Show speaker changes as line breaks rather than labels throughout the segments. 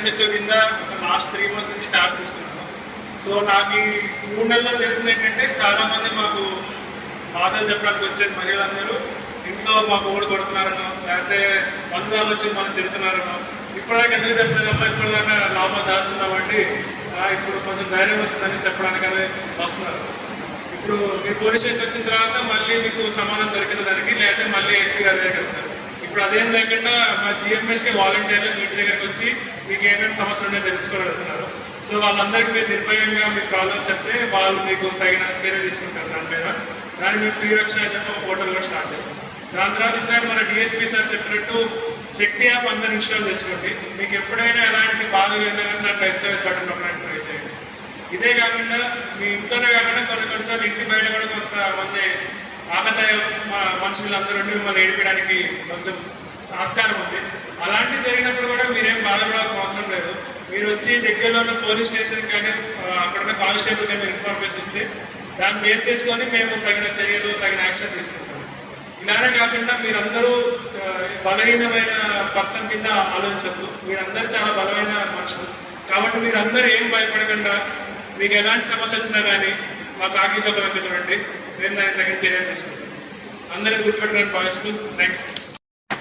SHO కింద last 3 months నుంచి charge తీసుకున్నాను. సో నాకు ఈ 3 నెలల్లో తెలిసింది ఏంటంటే చాలామంది మాకు బాధలు చెప్పడానికి వచ్చేది మహిళలందరూ ఇంట్లో మాకు ఓడి కొడుతున్నారనో లేకపోతే బంధువులు వచ్చి మనం తిడుతున్నారనో ఇప్పటిదాకా ఎందుకు చెప్పలేదమ్మా ఇప్పటిదాకా లాభం దాచున్నామండి ఇప్పుడు కొంచెం ధైర్యం వచ్చిందని చెప్పడానికి అనేది వస్తున్నారు. ఇప్పుడు మీరు పోలీస్ స్టేషన్కి వచ్చిన తర్వాత మళ్ళీ మీకు సమాధానం దొరికిన దానికి లేకపోతే మళ్ళీ ఎస్పీ గారి దగ్గరికి వెళ్తారు. ఇప్పుడు అదేం లేకుండా మా జిఎంఎస్కి వాలంటీర్లు మీ ఇంటి దగ్గరికి వచ్చి మీకు ఏమేమి సమస్యలు ఉన్నాయో తెలుసుకోగలుగుతున్నారు. సో వాళ్ళందరికీ మీరు నిర్భయంగా మీ ప్రాబ్లమ్ చెప్తే వాళ్ళు మీకు తగిన చర్య తీసుకుంటారు దాని మీద. దాన్ని మీకు శ్రీరక్ష అని చెప్పి ఒక పోర్టల్ కూడా స్టార్ట్ చేస్తాం. దాని తర్వాత ఇందాక మన డిఎస్పీ సార్ చెప్పినట్టు శక్తి యాప్ అందరూ ఇన్స్టాల్ చేసుకోండి. మీకు ఎప్పుడైనా ఎలాంటి బాధ వెళ్ళినా దాంట్లో ఎస్ఓఎస్ బటన్ నొక్కడానికి ట్రై చేయండి. ఇదే కాకుండా మీ ఇంట్లోనే కాకుండా కొన్నిసార్లు ఇంటి బయట కూడా కొంతమంది ఆకతాయ మనుషులందరూ మిమ్మల్ని ఏడిపించడానికి కొంచెం ఆస్కారం ఉంది. అలాంటివి జరిగినప్పుడు కూడా మీరేం బాధపడాల్సిన అవసరం లేదు. మీరు వచ్చి దగ్గరలో ఉన్న పోలీస్ స్టేషన్ కానీ అక్కడున్న కానిస్టేబుల్ కానీ మీరు ఇన్ఫర్మేషన్ ఇస్తే దాన్ని బేస్ చేసుకొని మేము తగిన చర్యలు తగిన యాక్షన్ తీసుకుంటాం. ఇలానే కాకుండా మీరందరూ బలహీనమైన పర్సన్ కింద ఆలోచించద్దు. మీరందరూ చాలా బలమైన మనుషులు కాబట్టి మీరందరూ ఏం భయపడకుండా మీకు ఎలాంటి సమస్య వచ్చినా కానీ మా కాకి చొక్కలకు చూడండి, నేను దానికి తగిన చర్యలు తీసుకుంటాను. అందరినీ గుర్తుపెట్టడానికి భావిస్తూ థ్యాంక్స్.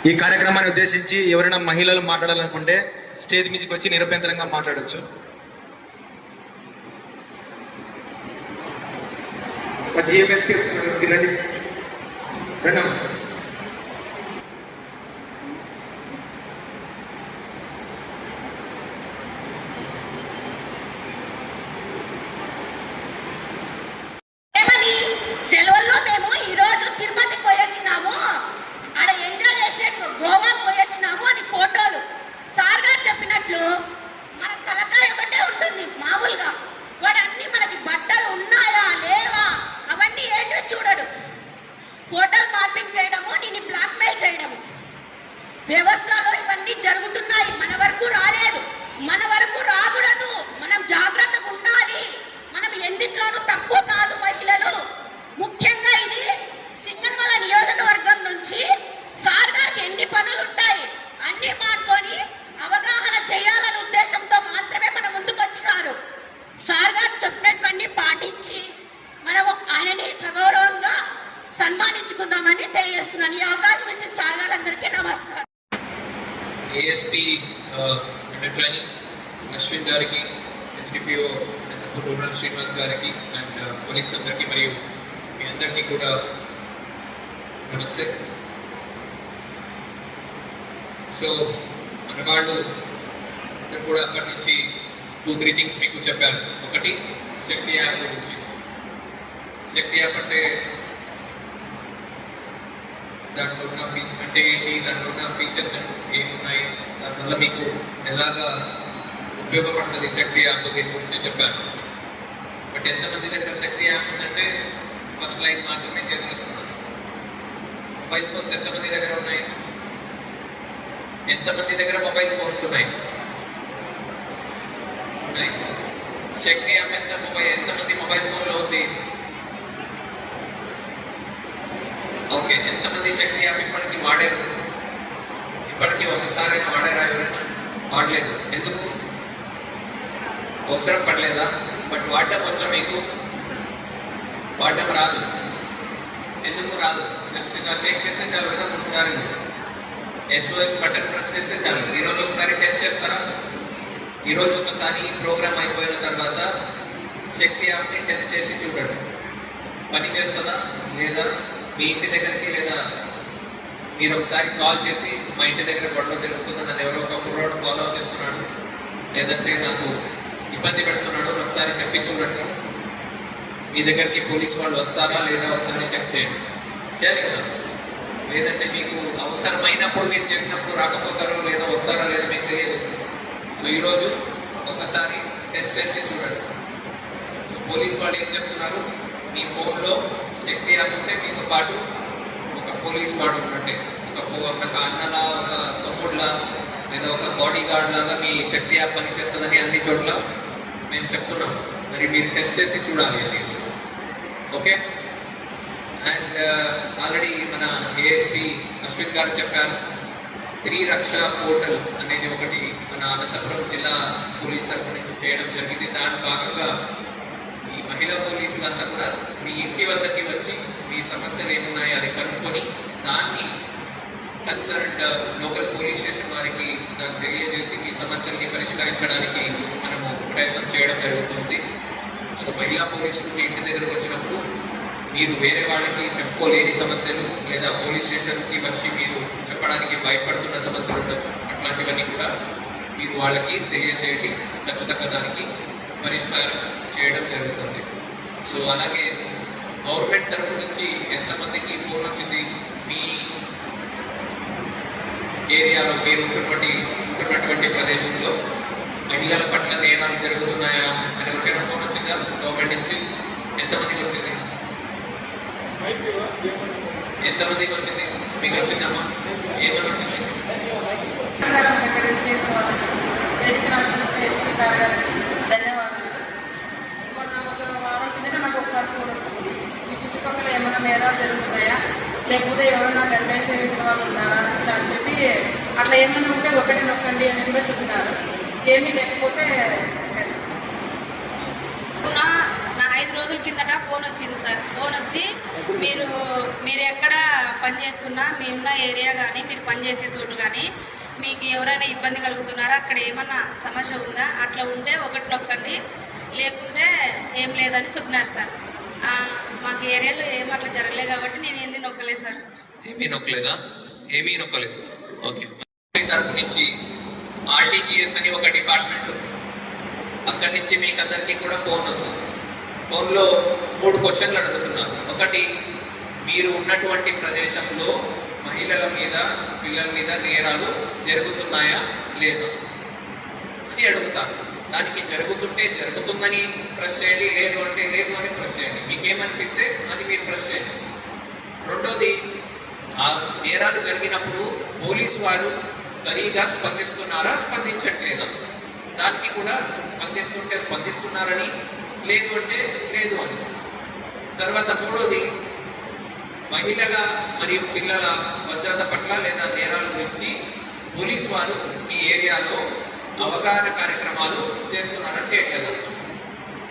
ఈ కార్యక్రమాన్ని ఉద్దేశించి ఎవరైనా మహిళలు మాట్లాడాలనుకుంటే స్టేజ్ మీదకి వచ్చి నిరభ్యంతరంగా మాట్లాడచ్చు.
సెలవుల్లో మేము ఈరోజు తిరుపతికి పోయొచ్చినాము, ఆడ ఎంజాయ్ చేసే గోవాకి పోయొచ్చినాము అని ఫోటోలు. సార్ గారు చెప్పినట్లు మన తలకాయ ఒకటే ఉంటుంది మామూలుగా, వాడు అన్ని మనకి బట్టలు ఉన్నాయా లేవా అవన్నీ ఏంటో చూడడు. ఫోటోలు మార్పింగ్ చేయడము, నేను బ్లాక్మెయిల్ చేయడము వ్యవస్థలో ఇవన్నీ జరుగుతున్నాయి. మన వరకు రాలేదు, మన వరకు రాకూడదు. మనం జాగ్రత్తగా ఉండాలి. మనం ఎందుట్లోనూ తక్కువ కాదు మహిళలు. ముఖ్యంగా ఇది సింగనమల నియోజకవర్గం నుంచి సార్ గారికి ఎన్ని పనులు ఉంటాయి అన్ని మానుకొని అవగాహన చేయాలనే ఉద్దేశంతో మాత్రమే మన ముందుకు వచ్చినారు. సార్ గారు చెప్పినటువంటి పాటించి మనము ఆయనని సగౌరవంగా సన్మానించుకుందామని తెలియజేస్తున్నాను. ఈ అవకాశం ఇచ్చిన సార్ గారందరికీ నమస్కారం.
ఏఎస్పీ అడ్వకేట్ అశ్విన్ గారికి, ఎస్డిపిఓ రూరల్ శ్రీనివాస్ గారికి అండ్ కొలీగ్స్ అందరికీ మరియు మీ అందరికీ కూడా నమస్తే. సో మనవాళ్ళు అందరు కూడా అక్కడి నుంచి 2-3 థింగ్స్ మీకు చెప్పారు. ఒకటి శక్తి యాప్ గురించి. శక్తి యాప్ అంటే దాంట్లో ఉన్న ఫీచర్స్ అంటే ఏంటి, దాంట్లో ఉన్న ఫీచర్స్ ఏమున్నాయి, దానివల్ల మీకు ఎలాగా ఉపయోగపడుతుంది శక్తి యాప్, దీని గురించి చెప్పాను. బట్ ఎంతమంది దగ్గర శక్తి యాప్ ఉందంటే ఫస్ట్ లైన్ మాత్రమే చేతులుతున్నారు. మొబైల్ ఫోన్స్ ఎంతమంది దగ్గర ఉన్నాయి? ఎంతమంది దగ్గర మొబైల్ ఫోన్స్ ఉన్నాయి? శక్తి యాప్ ఎంతమంది మొబైల్ ఫోన్లో ఉంది? ఓకే, ఎంతమంది శక్తి యాప్ ఇప్పటికీ వాడారు? ఇప్పటికీ ఒకసారి వాడారా? ఎవరైనా వాడలేదు. ఎందుకు? అవసరం పడలేదా? బట్ వాడడం వచ్చా మీకు? వాడడం రాదు. ఎందుకు రాదు? జస్ట్ ఇలా షేక్ చేస్తే చాలు కదా. ఒకసారి ఎస్ఓఎస్ బటన్ ప్రెస్ చేస్తే చాలు. ఈరోజు ఒకసారి టెస్ట్ చేస్తారా? ఈరోజు ఒకసారి ప్రోగ్రామ్ అయిపోయిన తర్వాత శక్తి యాప్ని టెస్ట్ చేసి చూడండి, పని చేస్తుందా లేదా. మీ ఇంటి దగ్గరికి లేదా మీరు ఒకసారి కాల్ చేసి మా ఇంటి దగ్గర గొడవ జరుగుతుంది, నన్ను ఎవరో ఒక కుర్రోడు ఫాలో చేస్తున్నాడు, లేదంటే నాకు ఇబ్బంది పెడుతున్నాడు, ఒకసారి చెప్పి చూడండి. మీ దగ్గరికి పోలీస్ వాళ్ళు వస్తారా లేదా ఒకసారి చెక్ చేయండి. చేయాలి కదా. లేదంటే మీకు అవసరమైనప్పుడు మీరు చేసినప్పుడు రాకపోతారో లేదా వస్తారో లేదా మీకు తెలియదు. సో ఈరోజు ఒకసారి టెస్ట్ చేసి చూడండి. పోలీస్ వాళ్ళు ఏం చెప్తున్నారు, మీ ఫోన్లో శక్తి యాప్ ఉంటే మీతో పాటు ఒక పోలీస్ వాడు ఉన్నట్టే, ఒక అన్నలా, ఒక తమ్ముడులా లేదా ఒక బాడీ గార్డ్ లాగా మీ శక్తి యాప్ పని చేస్తుందని అన్ని చోట్ల మేము చెప్తున్నాం. మరి మీరు టెస్ట్ చేసి చూడాలి అది. ఓకే. అండ్ ఆల్రెడీ మన ఏఎస్పీ అశ్విన్ గారు చెప్పారు, స్త్రీ రక్ష పోర్టల్ అనేది ఒకటి మన మన అనంతపురం జిల్లా పోలీస్ తరఫు నుంచి చేయడం జరిగింది. దాని భాగంగా ఈ మహిళా పోలీసులంతా కూడా మీ ఇంటి వద్దకి వచ్చి మీ సమస్యలు ఏమున్నాయో అది కనుక్కొని దాన్ని కన్సర్న్ లోకల్ పోలీస్ స్టేషన్ వారికి నాకు తెలియజేసి మీ సమస్యల్ని పరిష్కరించడానికి మనము ప్రయత్నం చేయడం జరుగుతుంది. సో మహిళా పోలీసులు మీ ఇంటి దగ్గరకు వచ్చినప్పుడు మీరు వేరే వాళ్ళకి చెప్పుకోలేని సమస్యలు లేదా పోలీస్ స్టేషన్కి వచ్చి మీరు చెప్పడానికి భయపడుతున్న సమస్యలు ఉండొచ్చు. అట్లాంటివన్నీ కూడా మీరు వాళ్ళకి తెలియజేయండి, ఖచ్చితంగా దానికి పరిష్కారం చేయడం జరుగుతుంది. సో అలాగే గవర్నమెంట్ తరఫు నుంచి ఎంతమందికి ఫోన్ వచ్చింది, మీ ఏరియాలో మీరు ఉన్నటువంటి ప్రదేశంలో మహిళల పట్ల నేరాలు జరుగుతున్నాయా అని ఎవరికైనా ఫోన్ వచ్చిందా గవర్నమెంట్ నుంచి? ఎంతమందికి వచ్చింది? ఎంతమందికి వచ్చింది? మీకు వచ్చిందమ్మా? ఏమని వచ్చింది?
ధన్యవాదాలు. మొన్న ఒక వారం కిందట నాకు ఒక ఫోన్ వచ్చింది. మీ చుట్టుపక్కల ఏమైనా నేరాలు జరుగుతున్నాయా, లేకపోతే ఎవరైనా గంటై సేవించిన వాళ్ళు ఉన్నారా ఇట్లా అని చెప్పి, అట్లా ఏమైనా ఉంటే ఒకటి నొక్కండి అని కూడా చెప్పినారు. ఏమీ లేకపోతే
నా 5 రోజుల కిందట ఫోన్ వచ్చింది సార్. ఫోన్ వచ్చి మీరు ఎక్కడ పనిచేస్తున్నా, మీ ఉన్న ఏరియా కానీ మీరు పనిచేసే చోటు కానీ మీకు ఎవరైనా ఇబ్బంది కలుగుతున్నారా, అక్కడ ఏమన్నా సమస్య ఉందా, అట్లా ఉంటే ఒకటి నొక్కండి, లేకుంటే ఏం లేదని చెప్పినారు సార్. మాకు ఏరియాలో ఏం అట్లా జరగలేదు కాబట్టి నేను ఏంది నొక్కలేదు సార్.
ఏమీ నొక్కలేదా? ఏమీ నొక్కలేదు. ఓకే. తరపు నుంచి ఆర్టీజీఎస్ అని ఒక డిపార్ట్మెంట్, అక్కడి నుంచి మీకు అందరికీ కూడా ఫోన్ వస్తుంది. ఫోన్లో 3 క్వశ్చన్లు అడుగుతున్నారు. ఒకటి, మీరు ఉన్నటువంటి ప్రదేశంలో మహిళల మీద పిల్లల మీద నేరాలు జరుగుతున్నాయా లేదా అని అడుగుతారు. దానికి జరుగుతుంటే జరుగుతుందని ప్రెస్ చేయండి, లేదు అంటే లేదు అని ప్రెస్ చేయండి. మీకేమనిపిస్తే అది మీరు ప్రెస్ చేయండి. రెండోది, ఆ నేరాలు జరిగినప్పుడు పోలీసు వారు సరిగా స్పందిస్తున్నారా, స్పందించట్లేదా, దానికి కూడా స్పందిస్తుంటే స్పందిస్తున్నారని, లేదు అంటే లేదు అని. తర్వాత మూడోది, మహిళల మరియు పిల్లల భద్రత పట్ల లేదా నేరాల గురించి పోలీసు వారు మీ ఏరియాలో అవగాహన కార్యక్రమాలు చేస్తున్నారా, చేయట్లేదా?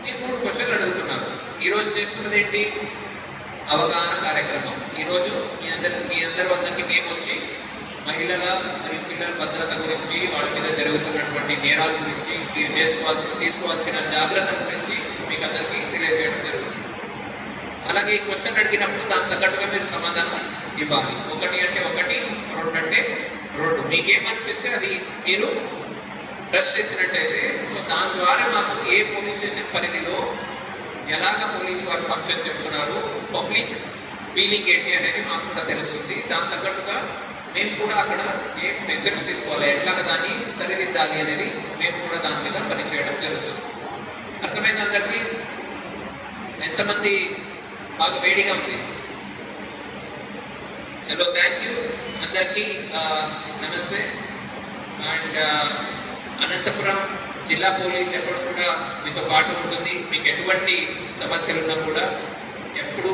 ఈ 3 క్వశ్చన్లు అడుగుతున్నారు. ఈరోజు చేస్తున్నది ఏంటి? అవగాహన కార్యక్రమం. ఈరోజు మీ అందరి వద్దకి మేము వచ్చి మహిళల మరియు పిల్లల భద్రత గురించి, వాళ్ళ మీద జరుగుతున్నటువంటి నేరాల గురించి, మీరు తీసుకోవాల్సిన జాగ్రత్తల గురించి మీకు అందరికీ తెలియజేయడం జరుగుతుంది. అలాగే ఈ క్వశ్చన్ అడిగినప్పుడు దాని తగ్గట్టుగా మీరు సమాధానం ఇవ్వాలి. 1 అంటే 1, 2 అంటే 2. మీకేమనిపిస్తే అది మీరు ప్రెస్ చేసినట్టయితే, సో దాని ద్వారా మాకు ఏ పోలీస్ స్టేషన్ పరిధిలో ఎలాగ పోలీసు వారు ఫంక్షన్ చేస్తున్నారు, పబ్లిక్ ఫీలింగ్ ఏంటి అనేది మాకు కూడా తెలుస్తుంది. దాని తగ్గట్టుగా మేము కూడా అక్కడ ఏ మెజర్స్ తీసుకోవాలి, ఎట్లాగ దాన్ని సరిదిద్దాలి అనేది మేము కూడా దాని మీద పనిచేయడం జరుగుతుంది. అర్థమైంది అందరికీ? ఎంతమంది బాగా వేడిగా ఉంది? చలో, థ్యాంక్ యూ అందరికీ. నమస్తే. అండ్ అనంతపురం జిల్లా పోలీస్ ఎప్పుడు కూడా మీతో పాటు ఉంటుంది. మీకు ఎటువంటి సమస్యలు ఉన్నా కూడా ఎప్పుడు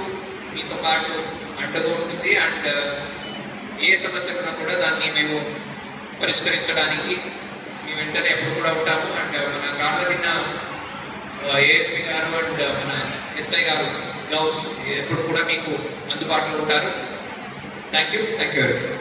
మీతో పాటు అండగా ఉంటుంది. అండ్ ఏ సమస్య ఉన్నా కూడా దాన్ని మేము పరిష్కరించడానికి మీ వెంటనే ఎప్పుడు కూడా ఉంటాము. అండ్ మన గార్లదిన్న ఏఎస్పీ గారు అండ్ మన ఎస్ఐ గారు గ్లౌస్ ఎప్పుడు కూడా మీకు అందుబాటులో ఉంటారు. Thank you very much.